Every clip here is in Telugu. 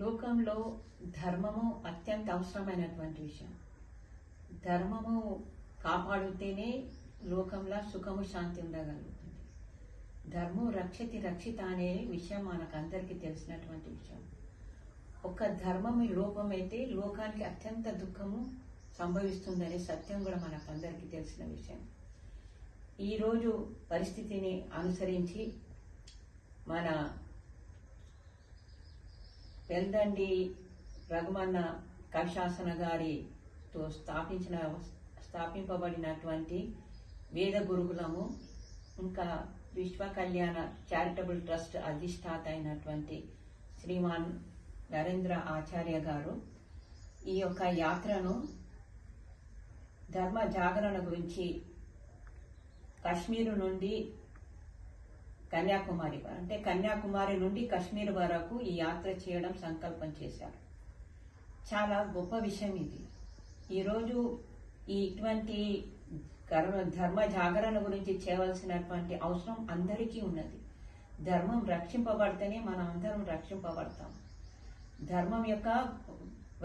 లోకంలో ధర్మము అత్యంత అవసరమైనటువంటి విషయం. ధర్మము కాపాడితేనే లోకంలో సుఖము శాంతి ఉండగలుగుతుంది. ధర్మం రక్షితి రక్షిత అనే విషయం మనకందరికీ తెలిసినటువంటి విషయం. ఒక ధర్మము లోపమైతే లోకానికి అత్యంత దుఃఖము సంభవిస్తుందనే సత్యం కూడా మనకందరికీ తెలిసిన విషయం. ఈరోజు పరిస్థితిని అనుసరించి మన వెల్దండి రఘుమన్న కవిశాసన గారితో స్థాపింపబడినటువంటి వేద గురుకులము, ఇంకా విశ్వ కళ్యాణ చారిటబుల్ ట్రస్ట్ అధిష్టాత అయినటువంటి శ్రీమాన్ నరేంద్ర ఆచార్య గారు ఈ యొక్క యాత్రను ధర్మ జాగరణ గురించి కాశ్మీరు నుండి కన్యాకుమారి, అంటే కన్యాకుమారి నుండి కాశ్మీర్ వరకు ఈ యాత్ర చేయడం సంకల్పం చేశారు. చాలా గొప్ప విషయం ఇది. ఈరోజు ఇటువంటి ధర్మ జాగరణ గురించి చేయవలసినటువంటి అవసరం అందరికీ ఉన్నది. ధర్మం రక్షింపబడితేనే మనం అందరం రక్షింపబడతాం. ధర్మం యొక్క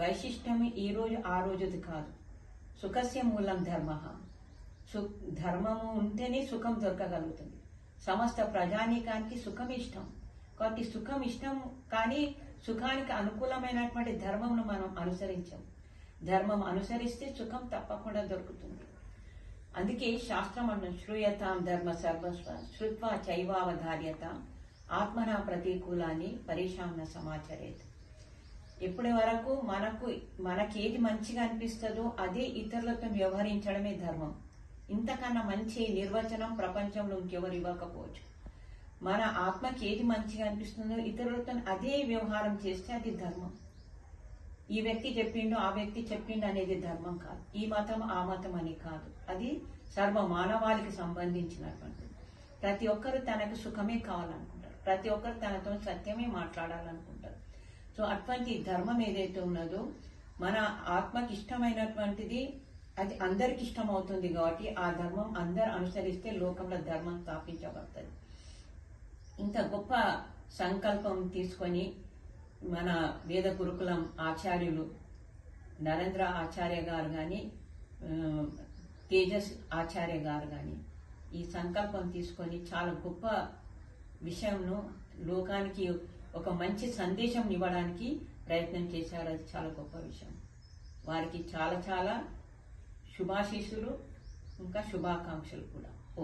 వైశిష్టం ఈ రోజు ఆ రోజుది కాదు. సుఖస్య మూలం ధర్మ. ధర్మము ఉంటేనే సుఖం దొరకగలుగుతుంది. సమస్త ప్రజానీకానికి సుఖం ఇష్టం. కాబట్టి సుఖం ఇష్టం, కానీ సుఖానికి అనుకూలమైనటువంటి ధర్మంను మనం అనుసరించాం. ధర్మం అనుసరిస్తే సుఖం తప్పకుండా దొరుకుతుంది. అందుకే శాస్త్రం అన్న శ్రూయతాం ధర్మ సర్వస్వ శ్రుత్వా చైవావధార్యత ఆత్మనా ప్రతికూలాన్ని పరీక్షాంన సమాచరేత్. ఇప్పటి వరకు మనకేది మంచిగా అనిపిస్తుందో అదే ఇతరులతో వ్యవహరించడమే ధర్మం. ఇంతకన్నా మంచి నిర్వచనం ప్రపంచంలో ఇంకెవరు ఇవ్వకపోవచ్చు. మన ఆత్మకి ఏది మంచిగా అనిపిస్తుందో ఇతరులతో అదే వ్యవహారం చేస్తే అది ధర్మం. ఈ వ్యక్తి చెప్పిండు, ఆ వ్యక్తి చెప్పిండు అనేది ధర్మం కాదు. ఈ మతం ఆ మతం అని కాదు. అది సర్వ మానవాళికి సంబంధించినటువంటిది. ప్రతి ఒక్కరు తనకు సుఖమే కావాలనుకుంటారు. ప్రతి ఒక్కరు తనతో సత్యమే మాట్లాడాలనుకుంటారు. సో అటువంటి ధర్మం ఏదైతే ఉన్నదో మన ఆత్మకి ఇష్టమైనటువంటిది అది అందరికి ఇష్టం అవుతుంది. కాబట్టి ఆ ధర్మం అందరు అనుసరిస్తే లోకంలో ధర్మం స్థాపించబడుతుంది. ఇంత గొప్ప సంకల్పం తీసుకొని మన వేద గురుకులం ఆచార్యులు నరేంద్ర ఆచార్య గారు కానీ, తేజస్ ఆచార్య గారు కానీ ఈ సంకల్పం తీసుకొని చాలా గొప్ప విషయంను లోకానికి ఒక మంచి సందేశం ఇవ్వడానికి ప్రయత్నం చేశారు. అది చాలా గొప్ప విషయం. వారికి చాలా చాలా శుభాశీస్సులు, ఇంకా శుభాకాంక్షలు కూడా. ఓ